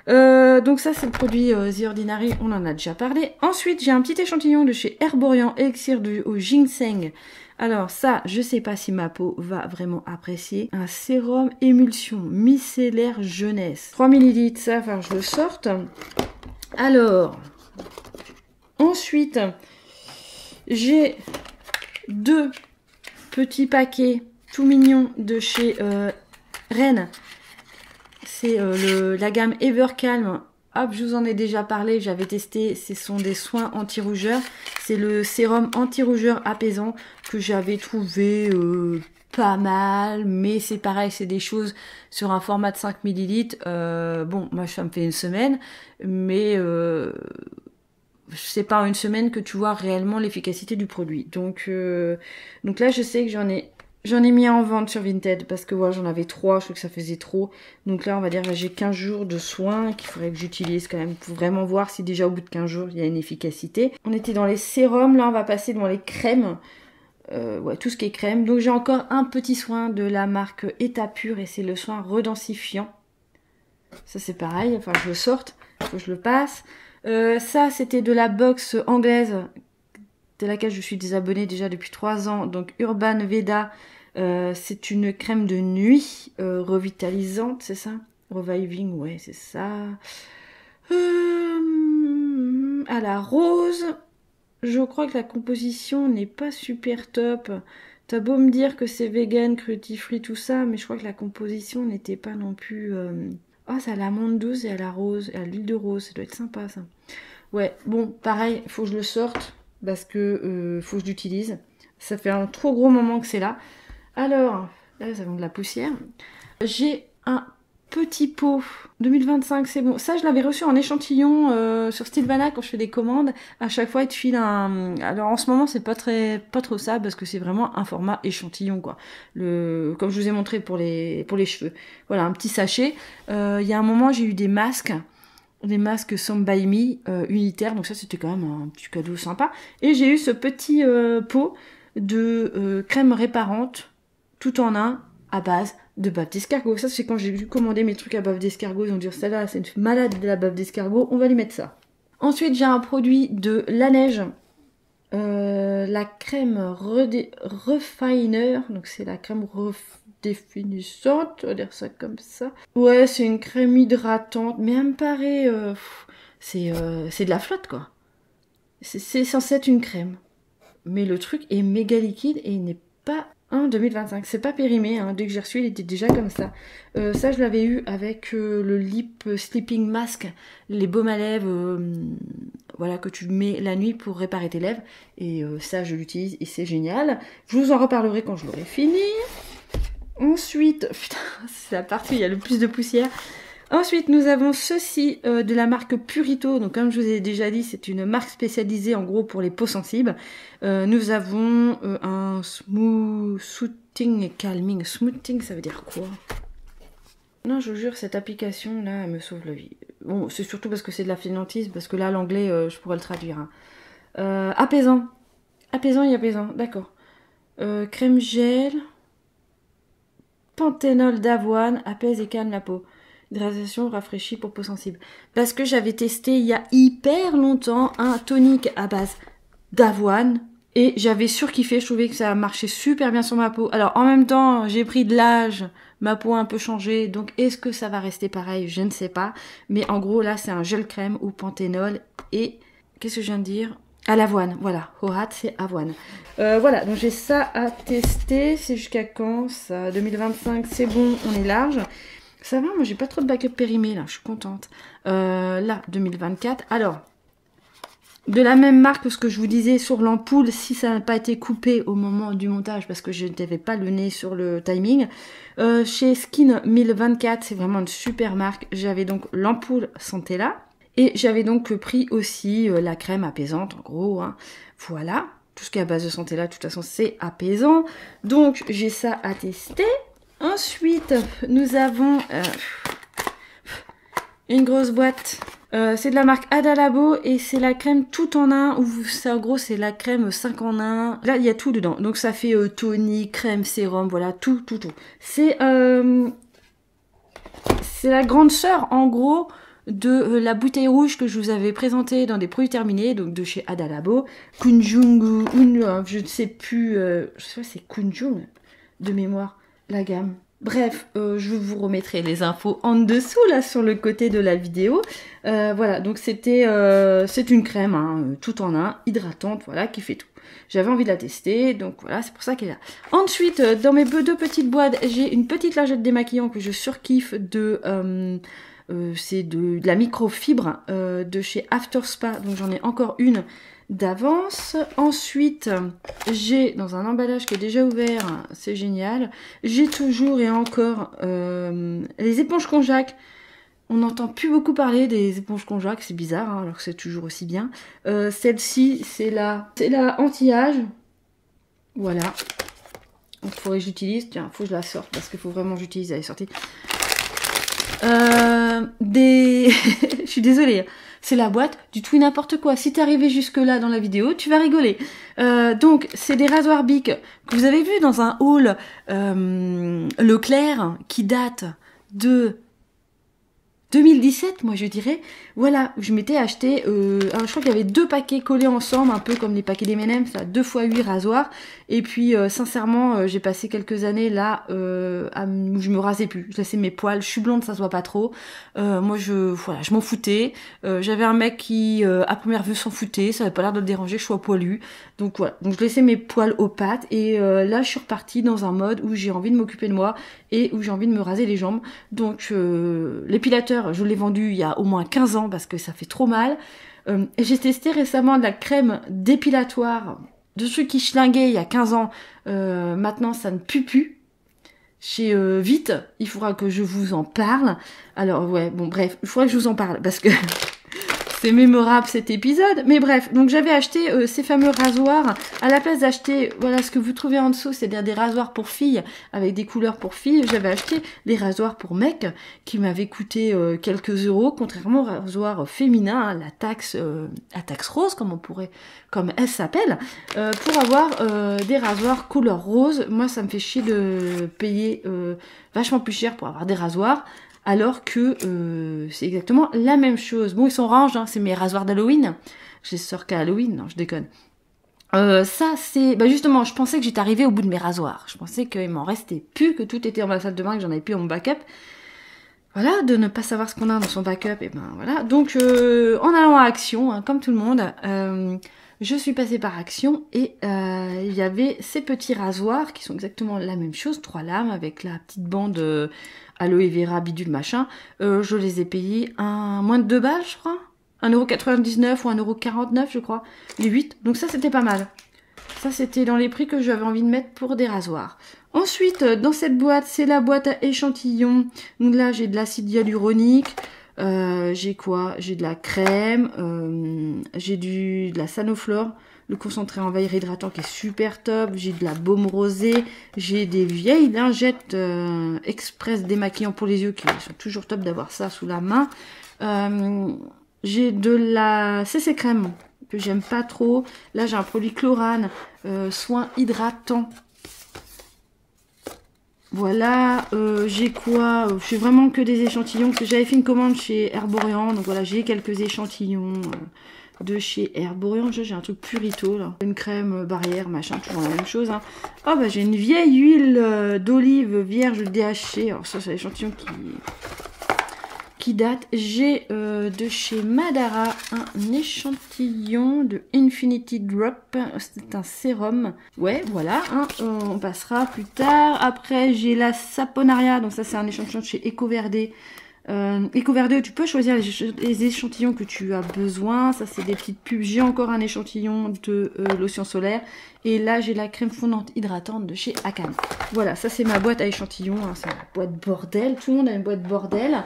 Donc ça, c'est le produit The Ordinary, on en a déjà parlé. Ensuite, j'ai un petit échantillon de chez Herborian, élixir au ginseng. Alors ça, je sais pas si ma peau va vraiment apprécier. Un sérum émulsion micellaire jeunesse. 3 ml, ça, enfin, je le sorte. Alors, ensuite, j'ai 2 petits paquets tout mignons de chez Rennes. C'est la gamme Evercalm. Hop, je vous en ai déjà parlé, j'avais testé. Ce sont des soins anti-rougeur. C'est le sérum anti-rougeur apaisant que j'avais trouvé pas mal. Mais c'est pareil, c'est des choses sur un format de 5 ml. Bon, moi ça me fait une semaine. Mais c'est pas en une semaine que tu vois réellement l'efficacité du produit. Donc là, je sais que J'en ai mis en vente sur Vinted parce que voilà, j'en avais 3, je trouve que ça faisait trop. Donc là, on va dire que j'ai 15 jours de soins qu'il faudrait que j'utilise quand même pour vraiment voir si déjà au bout de 15 jours, il y a une efficacité. On était dans les sérums, là on va passer dans les crèmes. Ouais, tout ce qui est crème. Donc j'ai encore un petit soin de la marque État Pur et c'est le soin redensifiant. Ça c'est pareil, enfin je le sorte, il faut que je le passe. Ça c'était de la box anglaise de laquelle je suis désabonnée déjà depuis 3 ans. Donc Urban Veda. C'est une crème de nuit revitalisante, c'est ça? Reviving, ouais, c'est ça. À la rose, je crois que la composition n'est pas super top. T'as beau me dire que c'est vegan, cruelty free, tout ça, mais je crois que la composition n'était pas non plus... Oh, c'est à l'amande douce et à la rose, et à l'huile de rose, ça doit être sympa ça. Ouais, bon, pareil, faut que je le sorte, parce que faut que je l'utilise. Ça fait un trop gros moment que c'est là. Alors, là, ça vient de la poussière. J'ai un petit pot 2025, c'est bon. Ça, je l'avais reçu en échantillon sur Stilvana quand je fais des commandes. À chaque fois, ils te filent un... Alors, en ce moment, c'est pas trop ça parce que c'est vraiment un format échantillon, quoi. Comme je vous ai montré pour les cheveux. Voilà, un petit sachet. Il y a un moment, j'ai eu des masques. Des masques Some by Me unitaires. Donc ça, c'était quand même un petit cadeau sympa. Et j'ai eu ce petit pot de crème réparante tout en un à base de bave d'escargot. Ça, c'est quand j'ai dû commander mes trucs à bave d'escargot. Ils ont dit, celle-là, c'est une malade de la bave d'escargot. On va lui mettre ça. Ensuite, j'ai un produit de La Neige. La crème Refiner. Donc, c'est la crème redéfinissante. On va dire ça comme ça. Ouais, c'est une crème hydratante. Mais elle me paraît... c'est de la flotte, quoi. C'est censé être une crème. Mais le truc est méga liquide et il n'est pas un 2025. C'est pas périmé, hein. Dès que j'ai reçu, il était déjà comme ça. Ça, je l'avais eu avec le Lip Sleeping Mask, les baumes à lèvres, voilà, que tu mets la nuit pour réparer tes lèvres. Et ça, je l'utilise et c'est génial. Je vous en reparlerai quand je l'aurai fini. Ensuite, putain, c'est la partie où il y a le plus de poussière. Ensuite, nous avons ceci de la marque Purito. Donc, comme je vous ai déjà dit, c'est une marque spécialisée en gros pour les peaux sensibles. Nous avons un Smoothing et Calming. Smoothing, ça veut dire quoi? Non, je vous jure, cette application-là, elle me sauve la vie. Bon, c'est surtout parce que c'est de la fainéantise, parce que là, l'anglais, je pourrais le traduire. Hein. Apaisant. Apaisant et apaisant, d'accord. Crème gel. Panthénol d'avoine, apaise et calme la peau. Hydratation rafraîchie pour peau sensible. Parce que j'avais testé il y a hyper longtemps un tonique à base d'avoine et j'avais surkiffé. Je trouvais que ça marchait super bien sur ma peau. Alors en même temps, j'ai pris de l'âge, ma peau a un peu changé. Donc est-ce que ça va rester pareil? Je ne sais pas. Mais en gros là, c'est un gel crème ou panthénol et qu'est-ce que je viens de dire? À l'avoine, voilà. Horat, c'est avoine. Voilà, donc j'ai ça à tester. C'est jusqu'à quand ça? 2025, c'est bon, on est large. Ça va, moi j'ai pas trop de backup périmé là, je suis contente. Là, 2024. Alors, de la même marque que ce que je vous disais sur l'ampoule, si ça n'a pas été coupé au moment du montage, parce que je n'avais pas le nez sur le timing. Chez Skin 1024, c'est vraiment une super marque. J'avais donc l'ampoule Santella. Et j'avais donc pris aussi la crème apaisante, en gros. Hein. Voilà, tout ce qui est à base de Santella, de toute façon, c'est apaisant. Donc, j'ai ça à tester. Ensuite, nous avons une grosse boîte. C'est de la marque Adalabo et c'est la crème tout en un. Ou ça, en gros, c'est la crème 5 en 1. Là, il y a tout dedans. Donc, ça fait tonique, crème, sérum, voilà, tout. C'est la grande sœur, en gros, de la bouteille rouge que je vous avais présentée dans des produits terminés, donc de chez Adalabo. Kunjung, je ne sais plus, je sais pas, c'est Kunjung de mémoire, la gamme. Bref, je vous remettrai les infos en dessous, là, sur le côté de la vidéo. Voilà, donc c'est une crème, hein, tout en un, hydratante, voilà, qui fait tout. J'avais envie de la tester, donc voilà, c'est pour ça qu'elle est là. Ensuite, dans mes deux petites boîtes, j'ai une petite lingette démaquillant que je surkiffe c'est de la microfibre de chez After Spa, donc j'en ai encore une d'avance. Ensuite, j'ai dans un emballage qui est déjà ouvert, c'est génial, j'ai toujours et encore les éponges Conjac. On n'entend plus beaucoup parler des éponges Conjac, c'est bizarre, hein, alors que c'est toujours aussi bien. Celle-ci, c'est la anti-âge. Voilà. Donc, il faudrait que j'utilise. Tiens, il faut que je la sorte parce qu'il faut vraiment que j'utilise. Elle est sortie. Je suis désolée. C'est la boîte du tout et n'importe quoi. Si t'es arrivé jusque là dans la vidéo, tu vas rigoler. Donc, c'est des rasoirs Bic que vous avez vu dans un haul Leclerc qui date de 2017, moi je dirais. Voilà, je m'étais acheté, alors je crois qu'il y avait 2 paquets collés ensemble, un peu comme les paquets d'M&M's, 2 x 8 rasoirs. Et puis sincèrement, j'ai passé quelques années là où je me rasais plus. Je laissais mes poils, je suis blonde, ça se voit pas trop. Moi je m'en foutais. J'avais un mec qui à première vue s'en foutait, ça avait pas l'air de le déranger que je sois poilue. Donc voilà, donc je laissais mes poils aux pattes. Et là je suis repartie dans un mode où j'ai envie de m'occuper de moi et où j'ai envie de me raser les jambes. Donc l'épilateur, je l'ai vendu il y a au moins 15 ans parce que ça fait trop mal. J'ai testé récemment de la crème dépilatoire de ceux qui schlinguaient il y a 15 ans. Maintenant, ça ne pue plus. Chez Vite, il faudra que je vous en parle. Alors, ouais, bon, bref, il faudra que je vous en parle parce que c'est mémorable cet épisode. Mais bref, donc j'avais acheté ces fameux rasoirs. À la place d'acheter, voilà, ce que vous trouvez en dessous, c'est-à-dire des rasoirs pour filles, avec des couleurs pour filles, j'avais acheté des rasoirs pour mecs, qui m'avaient coûté quelques euros, contrairement aux rasoirs féminins, hein, la taxe rose, comme elle s'appelle, pour avoir des rasoirs couleur rose. Moi, ça me fait chier de payer vachement plus cher pour avoir des rasoirs, alors que c'est exactement la même chose. Bon, ils sont orange, hein, c'est mes rasoirs d'Halloween. Je les sors qu'à Halloween, non, je déconne. Ça, c'est... Bah justement, je pensais que j'étais arrivée au bout de mes rasoirs. Je pensais qu'il m'en restait plus, que tout était dans ma salle de bain, que j'en avais plus dans mon backup. Voilà, de ne pas savoir ce qu'on a dans son backup, et ben voilà. Donc, en allant à Action, hein, comme tout le monde, je suis passée par Action et il y avait ces petits rasoirs qui sont exactement la même chose, 3 lames avec la petite bande aloe vera bidule machin. Je les ai payés moins de 2 balles, je crois. 1,99 € ou 1,49 € je crois. Les 8. Donc ça, c'était pas mal. Ça, c'était dans les prix que j'avais envie de mettre pour des rasoirs. Ensuite, dans cette boîte, c'est la boîte à échantillons. Donc là, j'ai de l'acide hyaluronique. J'ai quoi? J'ai de la crème. J'ai de la Sanoflore. Le concentré en veille réhydratant qui est super top. J'ai de la baume rosée. J'ai des vieilles lingettes express démaquillant pour les yeux qui sont toujours top d'avoir ça sous la main. J'ai de la CC crème que j'aime pas trop. Là, j'ai un produit Chlorane, soin hydratant. Voilà, j'ai quoi? Je fais vraiment que des échantillons, parce que j'avais fait une commande chez Herborian, donc voilà, j'ai quelques échantillons de chez Herborian. J'ai un truc Purito, là. Une crème barrière, machin, toujours la même chose. Hein. Oh, bah j'ai une vieille huile d'olive vierge DHC. Alors ça, c'est l'échantillon qui qui date. J'ai de chez Madara un échantillon de Infinity Drop. C'est un sérum. Ouais, voilà. Hein, on passera plus tard. Après, j'ai la Saponaria. Donc ça, c'est un échantillon de chez EcoVerde. EcoVerde, tu peux choisir les échantillons que tu as besoin. Ça, c'est des petites pubs. J'ai encore un échantillon de lotion solaire. Et là, j'ai la crème fondante hydratante de chez Akan. Voilà, ça, c'est ma boîte à échantillons. Hein, c'est ma boîte bordel. Tout le monde a une boîte bordel.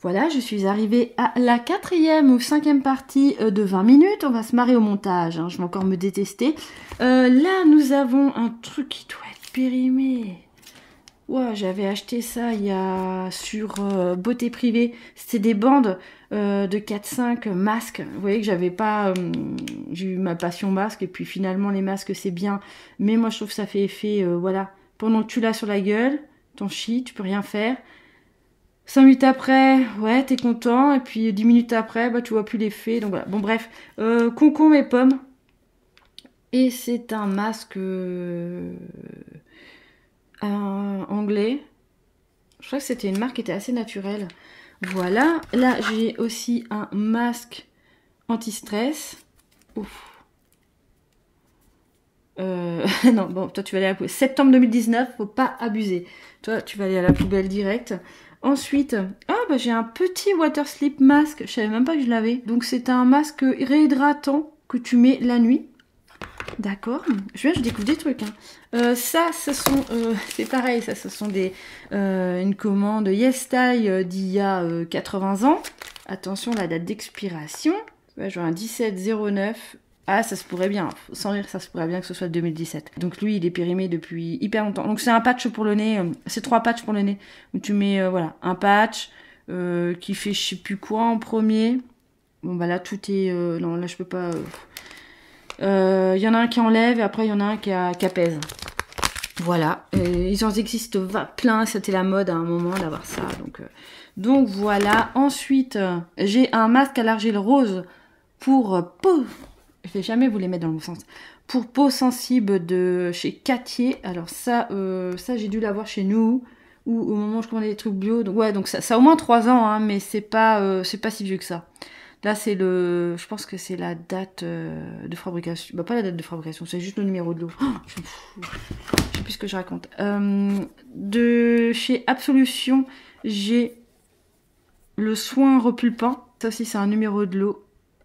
Voilà, je suis arrivée à la 4e ou 5e partie de 20 minutes. On va se marrer au montage. Hein, je vais encore me détester. Là, nous avons un truc qui doit être périmé. Ouais, j'avais acheté ça il y a sur Beauté Privée. C'était des bandes de 4-5 masques. Vous voyez que j'avais pas... j'ai eu ma passion masque et puis finalement les masques c'est bien. Mais moi je trouve que ça fait effet, voilà. Pendant que tu l'as sur la gueule, t'en chies, tu peux rien faire. 5 minutes après, ouais, t'es content. Et puis 10 minutes après, bah tu vois plus l'effet. Donc voilà, bon bref. Concombre et pommes. Et c'est un masque... anglais. Je crois que c'était une marque qui était assez naturelle. Voilà. Là, j'ai aussi un masque anti-stress. Ouf. Non, bon, toi, tu vas aller à la poubelle. Septembre 2019, faut pas abuser. Toi, tu vas aller à la poubelle direct. Ensuite, bah, j'ai un petit water slip masque. Je savais même pas que je l'avais. Donc, c'est un masque réhydratant que tu mets la nuit. D'accord, je découvre des trucs. Hein. Ça, ce sont, c'est pareil, ça, ce sont des, une commande YesStyle d'il y a 80 ans. Attention, la date d'expiration. Ouais, je vois un 17-09. Ah, ça se pourrait bien, sans rire, ça se pourrait bien que ce soit 2017. Donc lui, il est périmé depuis hyper longtemps. Donc c'est un patch pour le nez, c'est 3 patchs pour le nez. Où tu mets, voilà, un patch qui fait je sais plus quoi en premier. Bon, bah là, tout est... non, là, je peux pas... y en a un qui enlève et après il y en a un qui apaise. Voilà, ils en existent plein, c'était la mode à un moment d'avoir ça. Donc voilà, ensuite j'ai un masque à l'argile rose pour peau, je vais jamais vous les mettre dans le bon sens, pour peau sensible de chez Cattier. Alors ça j'ai dû l'avoir chez nous, ou au moment où je commandais des trucs bio. Donc ouais, donc ça a au moins 3 ans, hein, mais c'est pas si vieux que ça. Là, c'est je pense que c'est la date de fabrication. Bah, pas la date de fabrication, c'est juste le numéro de l'eau. Oh, je sais plus ce que je raconte. De chez Absolution, j'ai le soin repulpant. Ça aussi, c'est un numéro de l'eau.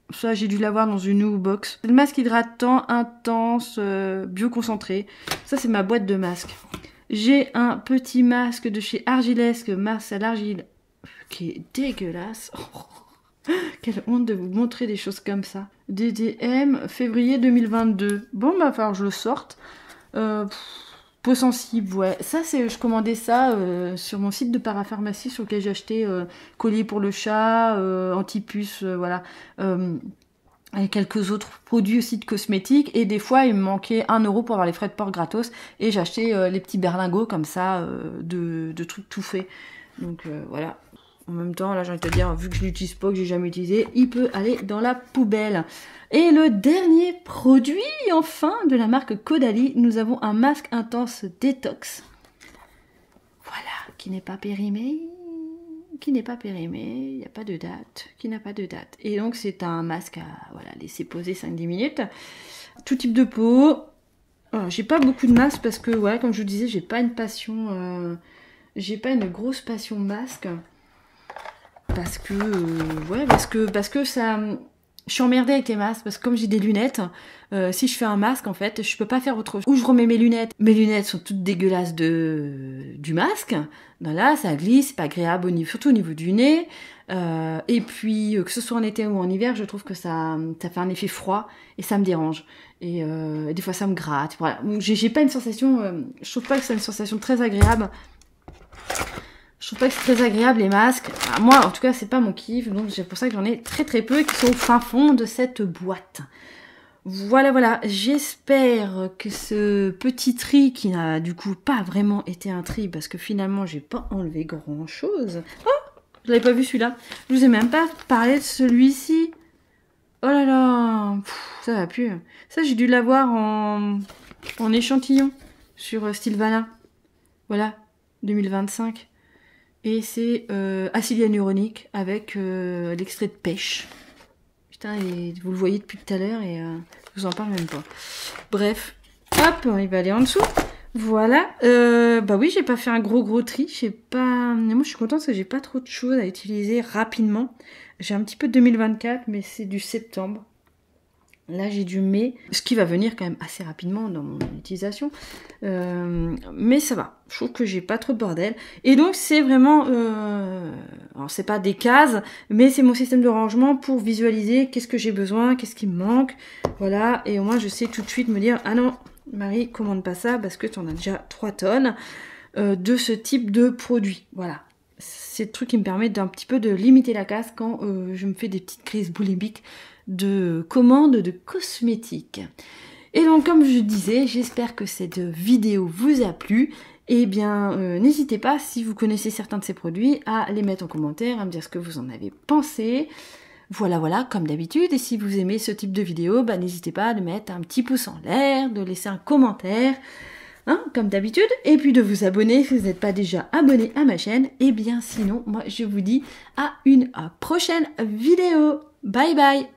Ça, j'ai dû l'avoir dans une new box. Le masque hydratant intense, bioconcentré. Ça, c'est ma boîte de masques. J'ai un petit masque de chez Argilesque, masque à l'argile, qui est dégueulasse. Oh. Quelle honte de vous montrer des choses comme ça. DDM, février 2022. Bon, bah, il va falloir que je le sorte. Peau sensible, ouais. Ça, je commandais ça sur mon site de parapharmacie sur lequel j'ai acheté collier pour le chat, antipuce, voilà. Et quelques autres produits aussi de cosmétiques. Et des fois, il me manquait 1 € pour avoir les frais de port gratos. Et j'ai acheté les petits berlingots comme ça, de trucs tout faits. Donc voilà. En même temps, là, j'ai envie de te dire, vu que je l'utilise pas, que j'ai jamais utilisé, il peut aller dans la poubelle. Et le dernier produit, enfin, de la marque Caudalie, nous avons un masque intense détox. Voilà, qui n'est pas périmé, il n'y a pas de date, qui n'a pas de date. Et donc, c'est un masque à voilà, laisser poser 5-10 minutes. Tout type de peau. J'ai pas beaucoup de masques parce que, ouais, comme je vous disais, j'ai pas une passion, j'ai pas une grosse passion masque. Parce que ça... Je suis emmerdée avec les masques, parce que comme j'ai des lunettes, si je fais un masque, en fait, je peux pas faire autre chose. Ou je remets mes lunettes. Mes lunettes sont toutes dégueulasses du masque. Donc là, ça glisse, c'est pas agréable, surtout au niveau du nez. Et puis, que ce soit en été ou en hiver, je trouve que ça fait un effet froid, et ça me dérange. Et des fois, ça me gratte. Voilà. J'ai pas une sensation... je trouve pas que c'est une sensation très agréable. Je trouve pas que c'est très agréable les masques. Enfin, moi, en tout cas, c'est pas mon kiff. Donc, c'est pour ça que j'en ai très très peu qui sont au fin fond de cette boîte. Voilà. J'espère que ce petit tri, qui n'a du coup pas vraiment été un tri, parce que finalement, j'ai pas enlevé grand chose. Oh, je l'avais pas vu celui-là. Je vous ai même pas parlé de celui-ci. Oh là là. Ça va plus. Ça, j'ai dû l'avoir en échantillon sur Sylvana. Voilà, 2025. Et c'est acide hyaluronique avec l'extrait de pêche. Putain, et vous le voyez depuis tout à l'heure et je vous en parle même pas. Bref, hop, il va aller en dessous. Voilà. Bah oui, j'ai pas fait un gros tri. J'ai pas. Moi, je suis contente parce que j'ai pas trop de choses à utiliser rapidement. J'ai un petit peu de 2024, mais c'est du septembre. Là, j'ai du mai, ce qui va venir quand même assez rapidement dans mon utilisation. Mais ça va. Je trouve que j'ai pas trop de bordel. Et donc, c'est vraiment... alors, c'est pas des cases, mais c'est mon système de rangement pour visualiser qu'est-ce que j'ai besoin, qu'est-ce qui me manque. Voilà. Et au moins, je sais tout de suite me dire, ah non, Marie, commande pas ça parce que tu en as déjà 3 tonnes de ce type de produit. Voilà. C'est le truc qui me permet d'un petit peu de limiter la casse quand je me fais des petites crises boulimiques de commandes de cosmétiques. Et donc, comme je disais, j'espère que cette vidéo vous a plu. Eh bien, n'hésitez pas, si vous connaissez certains de ces produits, à les mettre en commentaire, à me dire ce que vous en avez pensé. Voilà, comme d'habitude. Et si vous aimez ce type de vidéo, bah, n'hésitez pas à mettre un petit pouce en l'air, de laisser un commentaire, hein, comme d'habitude. Et puis de vous abonner si vous n'êtes pas déjà abonné à ma chaîne. Et bien sinon, moi, je vous dis à une prochaine vidéo. Bye bye.